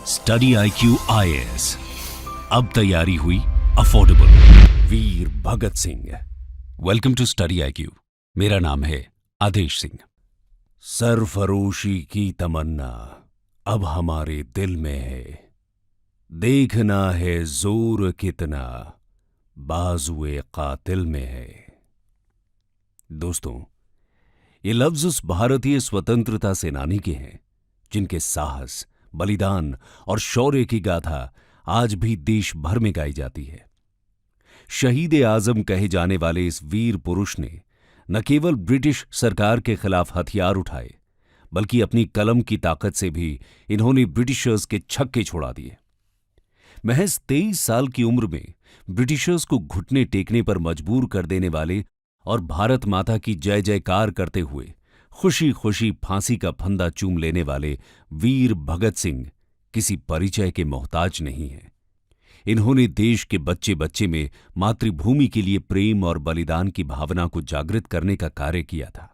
Study IQ IAS, अब तैयारी हुई affordable. Veer Bhagat Singh. Welcome to study IQ। मेरा नाम है आदेश सिंह। सरफरोशी की तमन्ना अब हमारे दिल में है, देखना है जोर कितना बाजुए कातिल में है। दोस्तों, ये लफ्ज उस भारतीय स्वतंत्रता सेनानी के हैं जिनके साहस, बलिदान और शौर्य की गाथा आज भी देश भर में गाई जाती है। शहीद आजम कहे जाने वाले इस वीर पुरुष ने न केवल ब्रिटिश सरकार के खिलाफ हथियार उठाए, बल्कि अपनी कलम की ताकत से भी इन्होंने ब्रिटिशर्स के छक्के छोड़ा दिए। महज 23 साल की उम्र में ब्रिटिशर्स को घुटने टेकने पर मजबूर कर देने वाले और भारत माता की जय जयकार करते हुए खुशी खुशी फांसी का फंदा चूम लेने वाले वीर भगत सिंह किसी परिचय के मोहताज नहीं हैं। इन्होंने देश के बच्चे बच्चे में मातृभूमि के लिए प्रेम और बलिदान की भावना को जागृत करने का कार्य किया था।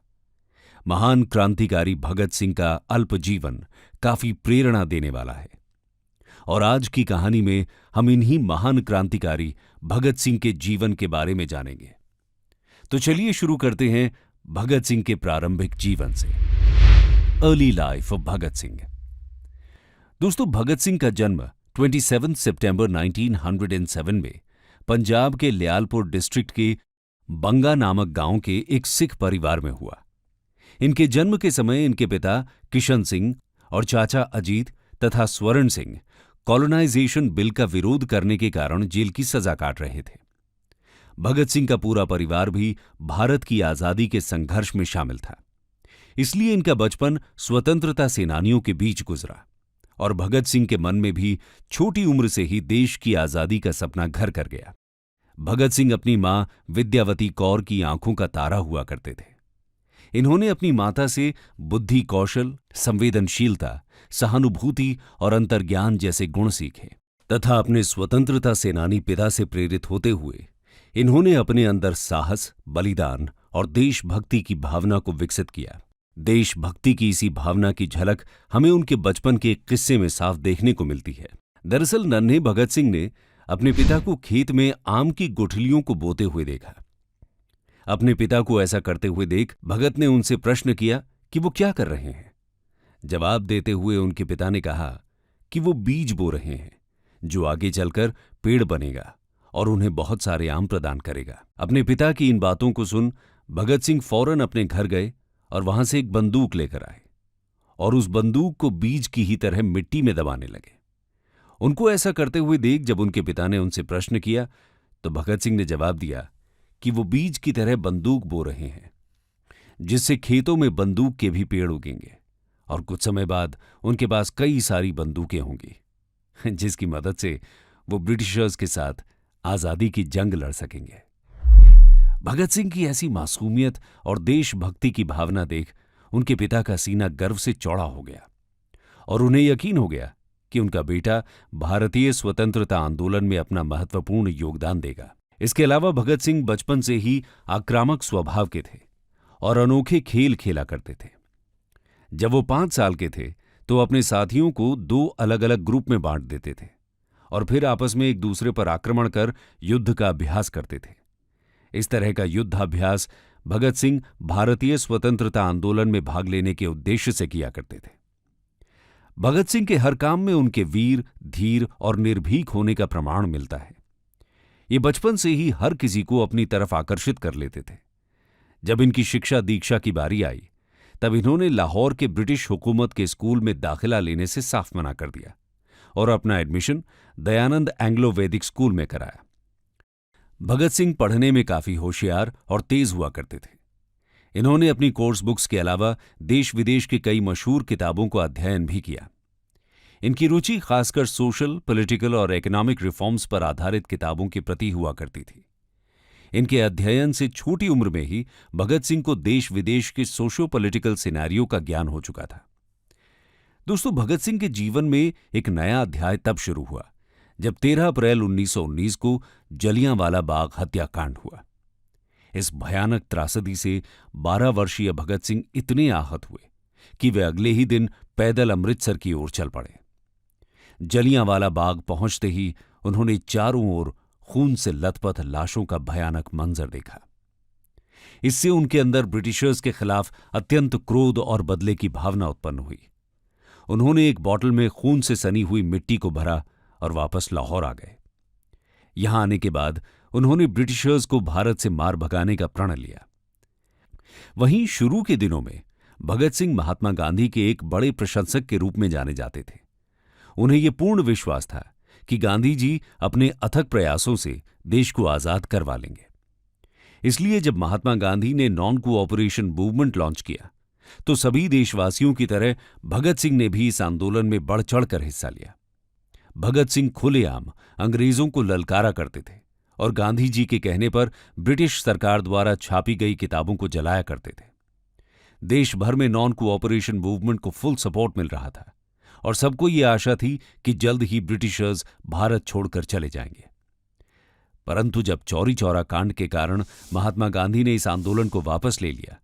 महान क्रांतिकारी भगत सिंह का अल्प जीवन काफी प्रेरणा देने वाला है और आज की कहानी में हम इन्हीं महान क्रांतिकारी भगत सिंह के जीवन के बारे में जानेंगे। तो चलिए शुरू करते हैं भगत सिंह के प्रारंभिक जीवन से। Early life of Bhagat Singh. दोस्तों, भगत सिंह का जन्म 27 सितंबर 1907 में पंजाब के लियालपुर डिस्ट्रिक्ट के बंगा नामक गांव के एक सिख परिवार में हुआ। इनके जन्म के समय इनके पिता किशन सिंह और चाचा अजीत तथा स्वर्ण सिंह कॉलोनाइजेशन बिल का विरोध करने के कारण जेल की सजा काट रहे थे। भगत सिंह का पूरा परिवार भी भारत की आजादी के संघर्ष में शामिल था, इसलिए इनका बचपन स्वतंत्रता सेनानियों के बीच गुजरा और भगत सिंह के मन में भी छोटी उम्र से ही देश की आजादी का सपना घर कर गया। भगत सिंह अपनी मां विद्यावती कौर की आंखों का तारा हुआ करते थे। इन्होंने अपनी माता से बुद्धि, कौशल, संवेदनशीलता, सहानुभूति और अंतर्ज्ञान जैसे गुण सीखे तथा अपने स्वतंत्रता सेनानी पिता से प्रेरित होते हुए इन्होंने अपने अंदर साहस, बलिदान और देशभक्ति की भावना को विकसित किया। देशभक्ति की इसी भावना की झलक हमें उनके बचपन के एक किस्से में साफ देखने को मिलती है। दरअसल नन्हे भगत सिंह ने अपने पिता को खेत में आम की गुठलियों को बोते हुए देखा। अपने पिता को ऐसा करते हुए देख भगत ने उनसे प्रश्न किया कि वो क्या कर रहे हैं। जवाब देते हुए उनके पिता ने कहा कि वो बीज बो रहे हैं जो आगे चलकर पेड़ बनेगा और उन्हें बहुत सारे आम प्रदान करेगा। अपने पिता की इन बातों को सुन भगत सिंह फौरन अपने घर गए और वहां से एक बंदूक लेकर आए और उस बंदूक को बीज की ही तरह मिट्टी में दबाने लगे। उनको ऐसा करते हुए देख जब उनके पिता ने उनसे प्रश्न किया तो भगत सिंह ने जवाब दिया कि वो बीज की तरह बंदूक बो रहे हैं जिससे खेतों में बंदूक के भी पेड़ उगेंगे और कुछ समय बाद उनके पास कई सारी बंदूकें होंगी जिसकी मदद से वो ब्रिटिशर्स के साथ आजादी की जंग लड़ सकेंगे। भगत सिंह की ऐसी मासूमियत और देशभक्ति की भावना देख उनके पिता का सीना गर्व से चौड़ा हो गया और उन्हें यकीन हो गया कि उनका बेटा भारतीय स्वतंत्रता आंदोलन में अपना महत्वपूर्ण योगदान देगा। इसके अलावा भगत सिंह बचपन से ही आक्रामक स्वभाव के थे और अनोखे खेल खेला करते थे। जब वो 5 साल के थे तो अपने साथियों को 2 अलग अलग ग्रुप में बांट देते थे और फिर आपस में एक दूसरे पर आक्रमण कर युद्ध का अभ्यास करते थे। इस तरह का युद्धाभ्यास भगत सिंह भारतीय स्वतंत्रता आंदोलन में भाग लेने के उद्देश्य से किया करते थे। भगत सिंह के हर काम में उनके वीर, धीर और निर्भीक होने का प्रमाण मिलता है। ये बचपन से ही हर किसी को अपनी तरफ आकर्षित कर लेते थे। जब इनकी शिक्षा दीक्षा की बारी आई तब इन्होंने लाहौर के ब्रिटिश हुकूमत के स्कूल में दाखिला लेने से साफ मना कर दिया और अपना एडमिशन दयानंद एंग्लो वैदिक स्कूल में कराया। भगत सिंह पढ़ने में काफी होशियार और तेज हुआ करते थे। इन्होंने अपनी कोर्स बुक्स के अलावा देश विदेश की कई मशहूर किताबों को अध्ययन भी किया। इनकी रुचि खासकर सोशल, पॉलिटिकल और इकोनॉमिक रिफॉर्म्स पर आधारित किताबों के प्रति हुआ करती थी। इनके अध्ययन से छोटी उम्र में ही भगत सिंह को देश विदेश के सोशो पॉलिटिकल सिनेरियो का ज्ञान हो चुका था। दोस्तों, भगत सिंह के जीवन में एक नया अध्याय तब शुरू हुआ जब 13 अप्रैल 1919 को जलियांवाला बाग हत्याकांड हुआ। इस भयानक त्रासदी से 12 वर्षीय भगत सिंह इतने आहत हुए कि वे अगले ही दिन पैदल अमृतसर की ओर चल पड़े। जलियांवाला बाग पहुंचते ही उन्होंने चारों ओर खून से लथपथ लाशों का भयानक मंजर देखा। इससे उनके अंदर ब्रिटिशर्स के खिलाफ अत्यंत क्रोध और बदले की भावना उत्पन्न हुई। उन्होंने एक बॉटल में खून से सनी हुई मिट्टी को भरा और वापस लाहौर आ गए। यहां आने के बाद उन्होंने ब्रिटिशर्स को भारत से मार भगाने का प्रण लिया। वहीं शुरू के दिनों में भगत सिंह महात्मा गांधी के एक बड़े प्रशंसक के रूप में जाने जाते थे। उन्हें यह पूर्ण विश्वास था कि गांधी जी अपने अथक प्रयासों से देश को आजाद करवा लेंगे। इसलिए जब महात्मा गांधी ने नॉन कोऑपरेशन मूवमेंट लॉन्च किया तो सभी देशवासियों की तरह भगत सिंह ने भी इस आंदोलन में बढ़ चढ़कर हिस्सा लिया। भगत सिंह खुलेआम अंग्रेजों को ललकारा करते थे और गांधी जी के कहने पर ब्रिटिश सरकार द्वारा छापी गई किताबों को जलाया करते थे। देश भर में नॉन कोऑपरेशन मूवमेंट को फुल सपोर्ट मिल रहा था और सबको ये आशा थी कि जल्द ही ब्रिटिशर्स भारत छोड़कर चले जाएंगे। परंतु जब चौरी चौरा कांड के कारण महात्मा गांधी ने इस आंदोलन को वापस ले लिया,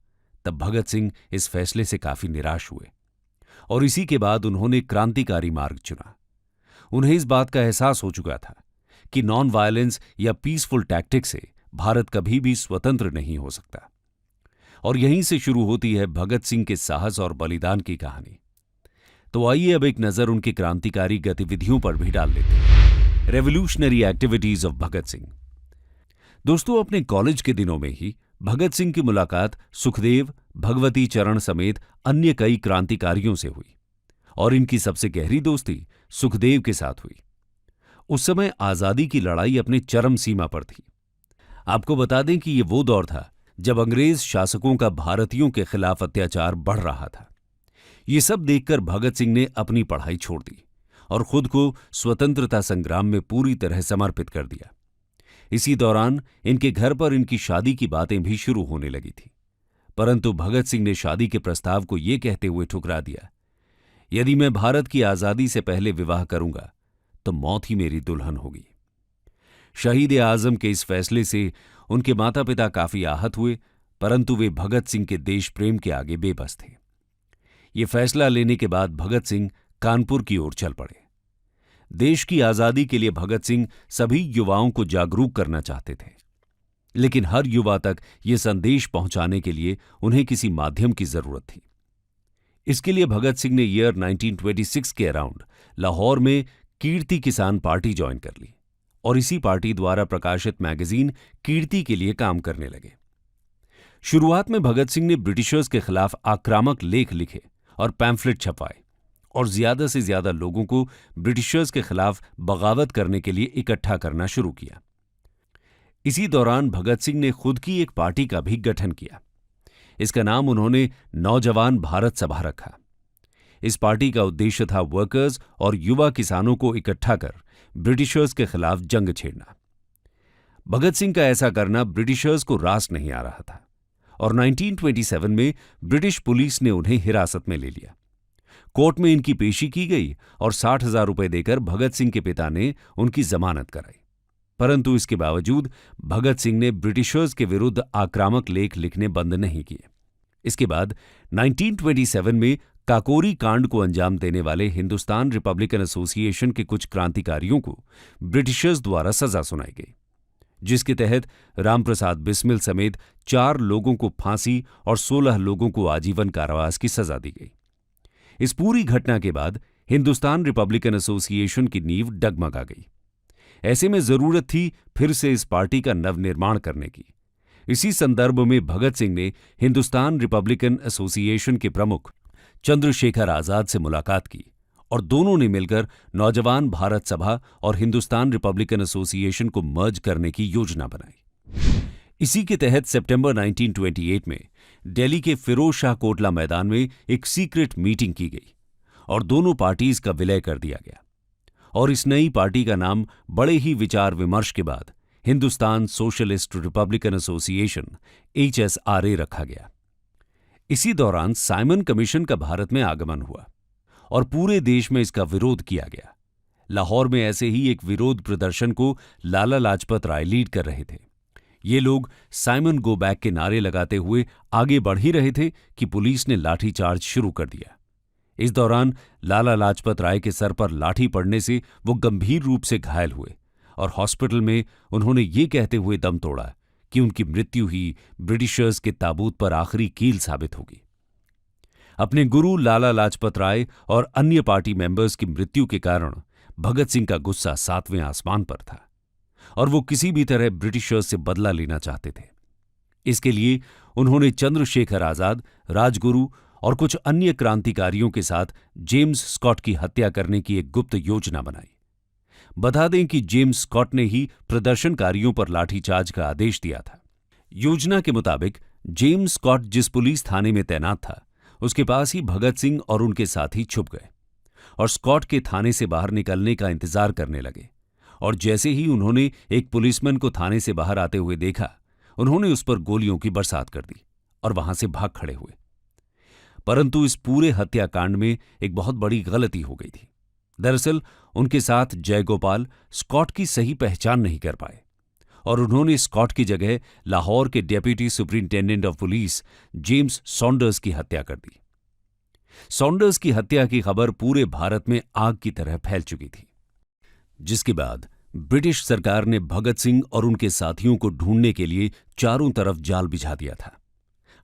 तब भगत सिंह इस फैसले से काफी निराश हुए और इसी के बाद उन्होंने क्रांतिकारी मार्ग चुना। उन्हें इस बात का एहसास हो चुका था कि नॉन वायलेंस या पीसफुल टैक्टिक से भारत कभी भी स्वतंत्र नहीं हो सकता। और यहीं से शुरू होती है भगत सिंह के साहस और बलिदान की कहानी। तो आइए अब एक नजर उनकी क्रांतिकारी गतिविधियों पर भी डाल लेते हैं। Revolutionary activities of Bhagat Singh. दोस्तों, अपने कॉलेज के दिनों में ही भगत सिंह की मुलाकात सुखदेव, भगवती चरण समेत अन्य कई क्रांतिकारियों से हुई और इनकी सबसे गहरी दोस्ती सुखदेव के साथ हुई। उस समय आजादी की लड़ाई अपने चरम सीमा पर थी। आपको बता दें कि यह वो दौर था जब अंग्रेज शासकों का भारतीयों के खिलाफ अत्याचार बढ़ रहा था। ये सब देखकर भगत सिंह ने अपनी पढ़ाई छोड़ दी और खुद को स्वतंत्रता संग्राम में पूरी तरह समर्पित कर दिया। इसी दौरान इनके घर पर इनकी शादी की बातें भी शुरू होने लगी थी, परंतु भगत सिंह ने शादी के प्रस्ताव को यह कहते हुए ठुकरा दिया, यदि मैं भारत की आजादी से पहले विवाह करूंगा तो मौत ही मेरी दुल्हन होगी। शहीद आजम के इस फैसले से उनके माता पिता काफी आहत हुए, परंतु वे भगत सिंह के देश प्रेम के आगे बेबस थे। ये फैसला लेने के बाद भगत सिंह कानपुर की ओर चल पड़े। देश की आजादी के लिए भगत सिंह सभी युवाओं को जागरूक करना चाहते थे, लेकिन हर युवा तक ये संदेश पहुंचाने के लिए उन्हें किसी माध्यम की जरूरत थी। इसके लिए भगत सिंह ने ईयर 1926 के अराउंड लाहौर में कीर्ति किसान पार्टी ज्वाइन कर ली और इसी पार्टी द्वारा प्रकाशित मैगजीन कीर्ति के लिए काम करने लगे। शुरुआत में भगत सिंह ने ब्रिटिशर्स के खिलाफ आक्रामक लेख लिखे और पैम्फलेट छपवाए और ज्यादा से ज्यादा लोगों को ब्रिटिशर्स के खिलाफ बगावत करने के लिए इकट्ठा करना शुरू किया। इसी दौरान भगत सिंह ने खुद की एक पार्टी का भी गठन किया। इसका नाम उन्होंने नौजवान भारत सभा रखा। इस पार्टी का उद्देश्य था वर्कर्स और युवा किसानों को इकट्ठा कर ब्रिटिशर्स के खिलाफ जंग छेड़ना। भगत सिंह का ऐसा करना ब्रिटिशर्स को रास नहीं आ रहा था और 1927 में ब्रिटिश पुलिस ने उन्हें हिरासत में ले लिया। कोर्ट में इनकी पेशी की गई और 60,000 रुपए देकर भगत सिंह के पिता ने उनकी जमानत कराई, परंतु इसके बावजूद भगत सिंह ने ब्रिटिशर्स के विरुद्ध आक्रामक लेख लिखने बंद नहीं किए। इसके बाद 1927 में काकोरी कांड को अंजाम देने वाले हिंदुस्तान रिपब्लिकन एसोसिएशन के कुछ क्रांतिकारियों को ब्रिटिशर्स द्वारा सजा सुनाई गई, जिसके तहत रामप्रसाद बिस्मिल समेत 4 लोगों को फांसी और 16 लोगों को आजीवन कारावास की सजा दी गई। इस पूरी घटना के बाद हिंदुस्तान रिपब्लिकन एसोसिएशन की नींव डगमगा गई। ऐसे में जरूरत थी फिर से इस पार्टी का नवनिर्माण करने की। इसी संदर्भ में भगत सिंह ने हिंदुस्तान रिपब्लिकन एसोसिएशन के प्रमुख चंद्रशेखर आजाद से मुलाकात की और दोनों ने मिलकर नौजवान भारत सभा और हिंदुस्तान रिपब्लिकन एसोसिएशन को मर्ज करने की योजना बनाई। इसी के तहत सितंबर 1928 में दिल्ली के फिरोज शाह कोटला मैदान में एक सीक्रेट मीटिंग की गई और दोनों पार्टीज का विलय कर दिया गया और इस नई पार्टी का नाम बड़े ही विचार विमर्श के बाद Hindustan socialist Republican association HSRA रखा गया। इसी दौरान साइमन कमीशन का भारत में आगमन हुआ और पूरे देश में इसका विरोध किया गया। लाहौर में ऐसे ही एक विरोध प्रदर्शन को लाला लाजपत राय लीड कर रहे थे। ये लोग साइमन गो बैक के नारे लगाते हुए आगे बढ़ ही रहे थे कि पुलिस ने लाठीचार्ज शुरू कर दिया। इस दौरान लाला लाजपत राय के सर पर लाठी पड़ने से वो गंभीर रूप से घायल हुए और हॉस्पिटल में उन्होंने ये कहते हुए दम तोड़ा कि उनकी मृत्यु ही ब्रिटिशर्स के ताबूत पर आखिरी कील साबित होगी। अपने गुरु लाला लाजपत राय और अन्य पार्टी मेंबर्स की मृत्यु के कारण भगत सिंह का गुस्सा 7वें आसमान पर था और वो किसी भी तरह ब्रिटिशर्स से बदला लेना चाहते थे। इसके लिए उन्होंने चंद्रशेखर आजाद, राजगुरु और कुछ अन्य क्रांतिकारियों के साथ जेम्स स्कॉट की हत्या करने की एक गुप्त योजना बनाई। बता दें कि जेम्स स्कॉट ने ही प्रदर्शनकारियों पर लाठीचार्ज का आदेश दिया था। योजना के मुताबिक जेम्स स्कॉट जिस पुलिस थाने में तैनात था, उसके पास ही भगत सिंह और उनके साथी छुप गए और स्कॉट के थाने से बाहर निकलने का इंतजार करने लगे। और जैसे ही उन्होंने एक पुलिसमैन को थाने से बाहर आते हुए देखा, उन्होंने उस पर गोलियों की बरसात कर दी और वहां से भाग खड़े हुए। परंतु इस पूरे हत्याकांड में एक बहुत बड़ी गलती हो गई थी। दरअसल उनके साथ जयगोपाल स्कॉट की सही पहचान नहीं कर पाए और उन्होंने स्कॉट की जगह लाहौर के deputy superintendent of police James Saunders की हत्या कर दी। सॉन्डर्स की हत्या की खबर पूरे भारत में आग की तरह फैल चुकी थी, जिसके बाद ब्रिटिश सरकार ने भगत सिंह और उनके साथियों को ढूंढने के लिए चारों तरफ जाल बिछा दिया था।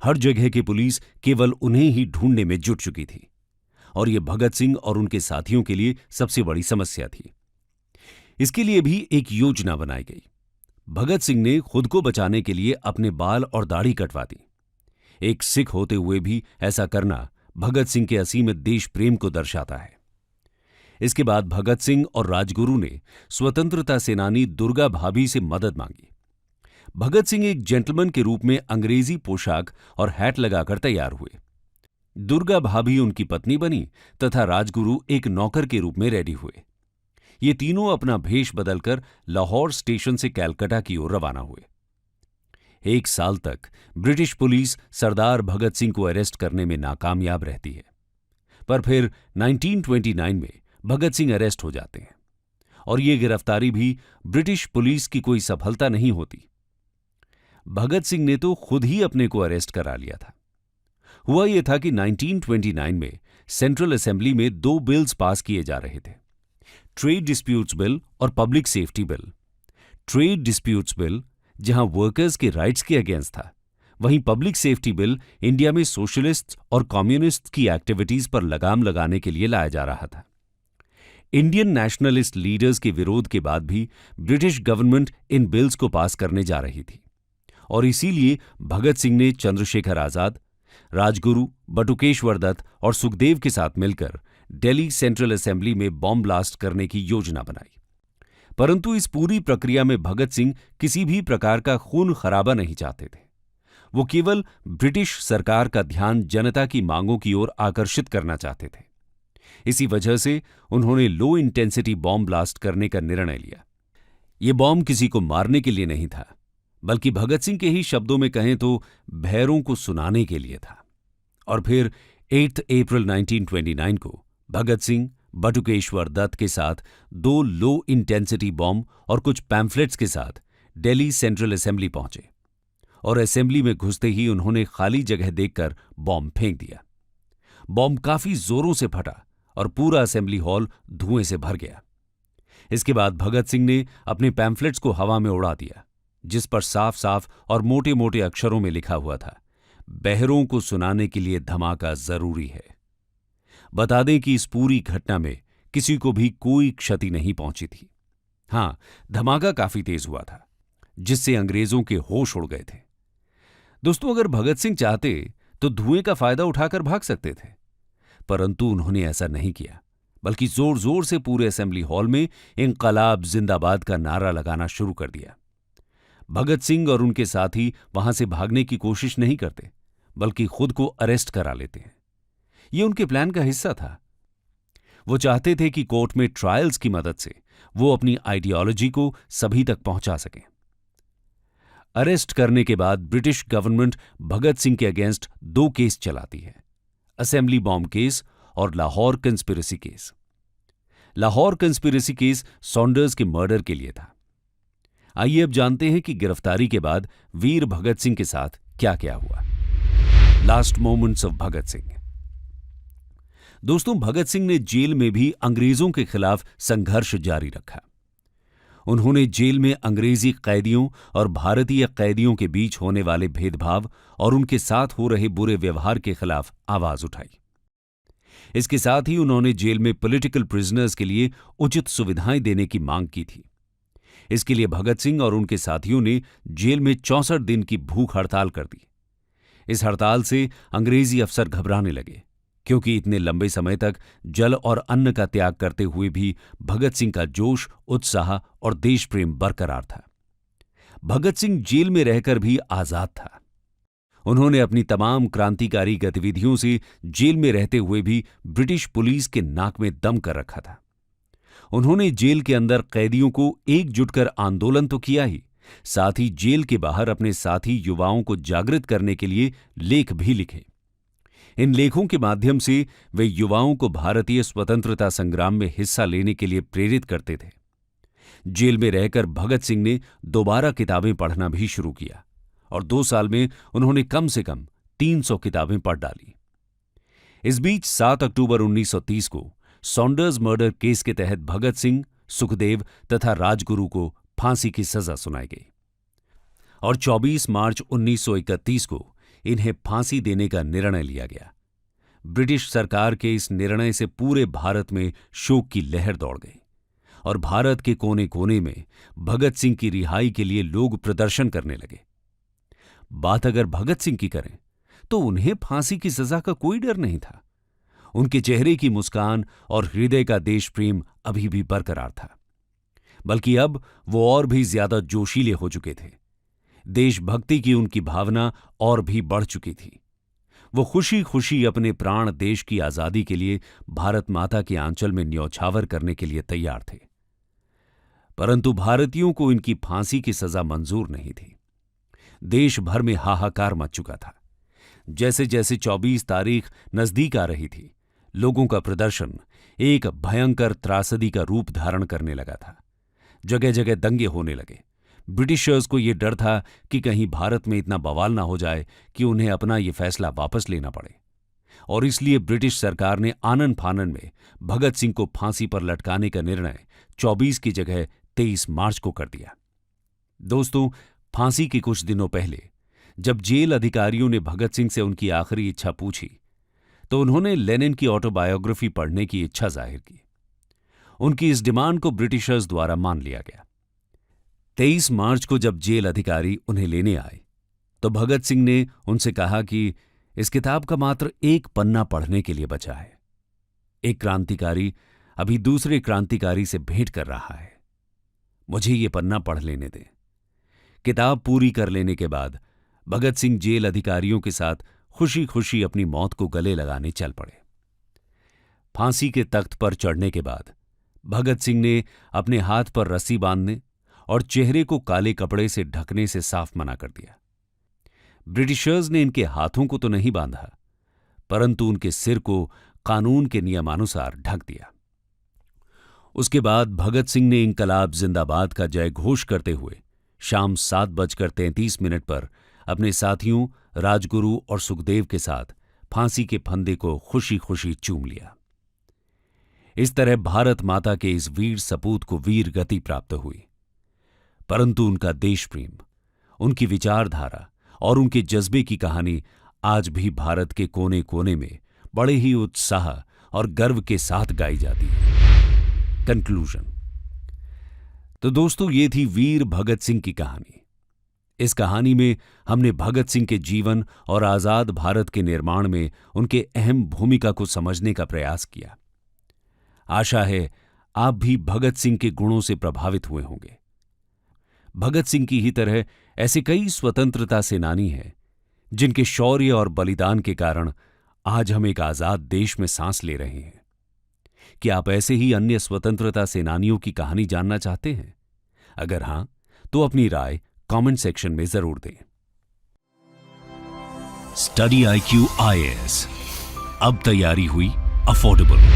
हर जगह की पुलिस केवल उन्हें ही ढूंढने में जुट चुकी थी और यह भगत सिंह और उनके साथियों के लिए सबसे बड़ी समस्या थी। इसके लिए भी एक योजना बनाई गई। भगत सिंह ने खुद को बचाने के लिए अपने बाल और दाढ़ी कटवा दी। एक सिख होते हुए भी ऐसा करना भगत सिंह के असीम देश प्रेम को दर्शाता है। इसके बाद भगत सिंह और राजगुरु ने स्वतंत्रता सेनानी दुर्गा भाभी से मदद मांगी। भगत सिंह एक जेंटलमैन के रूप में अंग्रेजी पोशाक और हैट लगाकर तैयार हुए। दुर्गा भाभी उनकी पत्नी बनी तथा राजगुरु एक नौकर के रूप में रेडी हुए। ये तीनों अपना भेष बदलकर लाहौर स्टेशन से कलकत्ता की ओर रवाना हुए। 1 साल तक ब्रिटिश पुलिस सरदार भगत सिंह को अरेस्ट करने में नाकामयाब रहती है, पर फिर 1929 में भगत सिंह अरेस्ट हो जाते हैं और ये गिरफ्तारी भी ब्रिटिश पुलिस की कोई सफलता नहीं होती। भगत सिंह ने तो खुद ही अपने को अरेस्ट करा लिया था। हुआ यह था कि 1929 में सेंट्रल असेंबली में 2 बिल्स पास किए जा रहे थे, ट्रेड डिस्प्यूट्स बिल और public safety bill. Trade disputes bill जहां वर्कर्स के राइट्स के अगेंस्ट था, वहीं पब्लिक सेफ्टी बिल इंडिया में सोशलिस्ट और कम्युनिस्ट की एक्टिविटीज पर लगाम लगाने के लिए लाया जा रहा था। इंडियन नेशनलिस्ट लीडर्स के विरोध के बाद भी ब्रिटिश गवर्नमेंट इन बिल्स को पास करने जा रही थी और इसीलिए भगत सिंह ने चंद्रशेखर आजाद, राजगुरु, बटुकेश्वर दत्त और सुखदेव के साथ मिलकर दिल्ली सेंट्रल असेंबली में बॉम्ब ब्लास्ट करने की योजना बनाई। परंतु इस पूरी प्रक्रिया में भगत सिंह किसी भी प्रकार का खून खराबा नहीं चाहते थे। वो केवल ब्रिटिश सरकार का ध्यान जनता की मांगों की ओर आकर्षित करना चाहते थे। इसी वजह से उन्होंने लो इंटेंसिटी बॉम्ब ब्लास्ट करने का निर्णय लिया। ये बॉम्ब किसी को मारने के लिए नहीं था, बल्कि भगत सिंह के ही शब्दों में कहें तो भैरों को सुनाने के लिए था। और फिर 8 अप्रैल 1929 को भगत सिंह बटुकेश्वर दत्त के साथ 2 लो इंटेंसिटी बॉम्ब और कुछ पैम्फलेट्स के साथ दिल्ली सेंट्रल असेंबली पहुंचे और असेंबली में घुसते ही उन्होंने खाली जगह देखकर बॉम्ब फेंक दिया। बॉम्ब काफी जोरों से फटा और पूरा असेंबली हॉल धुएं से भर गया। इसके बाद भगत सिंह ने अपने पैम्फलेट्स को हवा में उड़ा दिया, जिस पर साफ साफ और मोटे मोटे अक्षरों में लिखा हुआ था, बहरों को सुनाने के लिए धमाका जरूरी है। बता दें कि इस पूरी घटना में किसी को भी कोई क्षति नहीं पहुंची थी। हां, धमाका काफी तेज हुआ था, जिससे अंग्रेजों के होश उड़ गए थे। दोस्तों, अगर भगत सिंह चाहते तो धुएं का फायदा उठाकर भाग सकते थे, परंतु उन्होंने ऐसा नहीं किया, बल्कि जोर जोर से पूरे असेंबली हॉल में इंकलाब जिंदाबाद का नारा लगाना शुरू कर दिया। भगत सिंह और उनके साथी वहां से भागने की कोशिश नहीं करते, बल्कि खुद को अरेस्ट करा लेते हैं। यह उनके प्लान का हिस्सा था। वो चाहते थे कि कोर्ट में ट्रायल्स की मदद से वो अपनी आइडियोलॉजी को सभी तक पहुंचा सकें। अरेस्ट करने के बाद ब्रिटिश गवर्नमेंट भगत सिंह के अगेंस्ट 2 केस चलाती है, असेंबली बॉम्ब केस और Lahore conspiracy case. Lahore conspiracy case Saunders के मर्डर के लिए था। आइए अब जानते हैं कि गिरफ्तारी के बाद वीर भगत सिंह के साथ क्या क्या हुआ। Last moments of Bhagat Singh. दोस्तों, भगत सिंह ने जेल में भी अंग्रेजों के खिलाफ संघर्ष जारी रखा। उन्होंने जेल में अंग्रेजी कैदियों और भारतीय कैदियों के बीच होने वाले भेदभाव और उनके साथ हो रहे बुरे व्यवहार के खिलाफ आवाज उठाई। इसके साथ ही उन्होंने जेल में पॉलिटिकल प्रिजनर्स के लिए उचित सुविधाएं देने की मांग की थी। इसके लिए भगत सिंह और उनके साथियों ने जेल में 64 दिन की भूख हड़ताल कर दी। इस हड़ताल से अंग्रेजी अफसर घबराने लगे, क्योंकि इतने लंबे समय तक जल और अन्न का त्याग करते हुए भी भगत सिंह का जोश, उत्साह और देश प्रेम बरकरार था। भगत सिंह जेल में रहकर भी आजाद था। उन्होंने अपनी तमाम क्रांतिकारी गतिविधियों से जेल में रहते हुए भी ब्रिटिश पुलिस के नाक में दम कर रखा था। उन्होंने जेल के अंदर कैदियों को एकजुट कर आंदोलन तो किया ही, साथ ही जेल के बाहर अपने साथी युवाओं को जागृत करने के लिए लेख भी लिखे। इन लेखों के माध्यम से वे युवाओं को भारतीय स्वतंत्रता संग्राम में हिस्सा लेने के लिए प्रेरित करते थे। जेल में रहकर भगत सिंह ने दोबारा किताबें पढ़ना भी शुरू किया और 2 साल में उन्होंने कम से कम 300 किताबें पढ़ डाली। इस बीच 7 अक्टूबर 1930 को सॉन्डर्स मर्डर केस के तहत भगत सिंह, सुखदेव तथा राजगुरु को फांसी की सजा सुनाई गई और 24 मार्च 1931 को इन्हें फांसी देने का निर्णय लिया गया। ब्रिटिश सरकार के इस निर्णय से पूरे भारत में शोक की लहर दौड़ गई और भारत के कोने कोने में भगत सिंह की रिहाई के लिए लोग प्रदर्शन करने लगे। बात अगर भगत सिंह की करें तो उन्हें फांसी की सजा का कोई डर नहीं था। उनके चेहरे की मुस्कान और हृदय का देश प्रेम अभी भी बरकरार था, बल्कि अब वो और भी ज्यादा जोशीले हो चुके थे। देशभक्ति की उनकी भावना और भी बढ़ चुकी थी। वो खुशी खुशी अपने प्राण देश की आजादी के लिए भारत माता के आंचल में न्यौछावर करने के लिए तैयार थे। परंतु भारतीयों को इनकी फांसी की सजा मंजूर नहीं थी। देश भर में हाहाकार मच चुका था। जैसे जैसे 24 तारीख नजदीक आ रही थी, लोगों का प्रदर्शन एक भयंकर त्रासदी का रूप धारण करने लगा था। जगह जगह दंगे होने लगे। ब्रिटिशर्स को यह डर था कि कहीं भारत में इतना बवाल ना हो जाए कि उन्हें अपना यह फैसला वापस लेना पड़े, और इसलिए ब्रिटिश सरकार ने आनन फानन में भगत सिंह को फांसी पर लटकाने का निर्णय 24 की जगह 23 मार्च को कर दिया। दोस्तों, फांसी के कुछ दिनों पहले जब जेल अधिकारियों ने भगत सिंह से उनकी आखिरी इच्छा पूछी तो उन्होंने लेनिन की ऑटोबायोग्राफी पढ़ने की इच्छा जाहिर की। उनकी इस डिमांड को ब्रिटिशर्स द्वारा मान लिया गया। 23 मार्च को जब जेल अधिकारी उन्हें लेने आए तो भगत सिंह ने उनसे कहा कि इस किताब का मात्र एक पन्ना पढ़ने के लिए बचा है। एक क्रांतिकारी अभी दूसरे क्रांतिकारी से भेंट कर रहा है, मुझे ये पन्ना पढ़ लेने दें। किताब पूरी कर लेने के बाद भगत सिंह जेल अधिकारियों के साथ खुशी खुशी अपनी मौत को गले लगाने चल पड़े। फांसी के तख्त पर चढ़ने के बाद भगत सिंह ने अपने हाथ पर रस्सी बांधने और चेहरे को काले कपड़े से ढकने से साफ मना कर दिया। ब्रिटिशर्स ने इनके हाथों को तो नहीं बांधा, परंतु उनके सिर को कानून के नियमानुसार ढक दिया। उसके बाद भगत सिंह ने इंकलाब जिंदाबाद का जय घोष करते हुए शाम 7:33 पर अपने साथियों राजगुरु और सुखदेव के साथ फांसी के फंदे को खुशी खुशी चूम लिया। इस तरह भारत माता के इस वीर सपूत को वीर गति प्राप्त हुई। परंतु उनका देश प्रेम, उनकी विचारधारा और उनके जज्बे की कहानी आज भी भारत के कोने कोने में बड़े ही उत्साह और गर्व के साथ गाई जाती है। कंक्लूजन। तो दोस्तों, ये थी वीर भगत सिंह की कहानी। इस कहानी में हमने भगत सिंह के जीवन और आजाद भारत के निर्माण में उनके अहम भूमिका को समझने का प्रयास किया। आशा है आप भी भगत सिंह के गुणों से प्रभावित हुए होंगे। भगत सिंह की ही तरह ऐसे कई स्वतंत्रता सेनानी हैं जिनके शौर्य और बलिदान के कारण आज हम एक आजाद देश में सांस ले रहे हैं। क्या आप ऐसे ही अन्य स्वतंत्रता सेनानियों की कहानी जानना चाहते हैं? अगर हां, तो अपनी राय कमेंट सेक्शन में जरूर दें। स्टडी IQ IAS, अब तैयारी हुई अफोर्डेबल।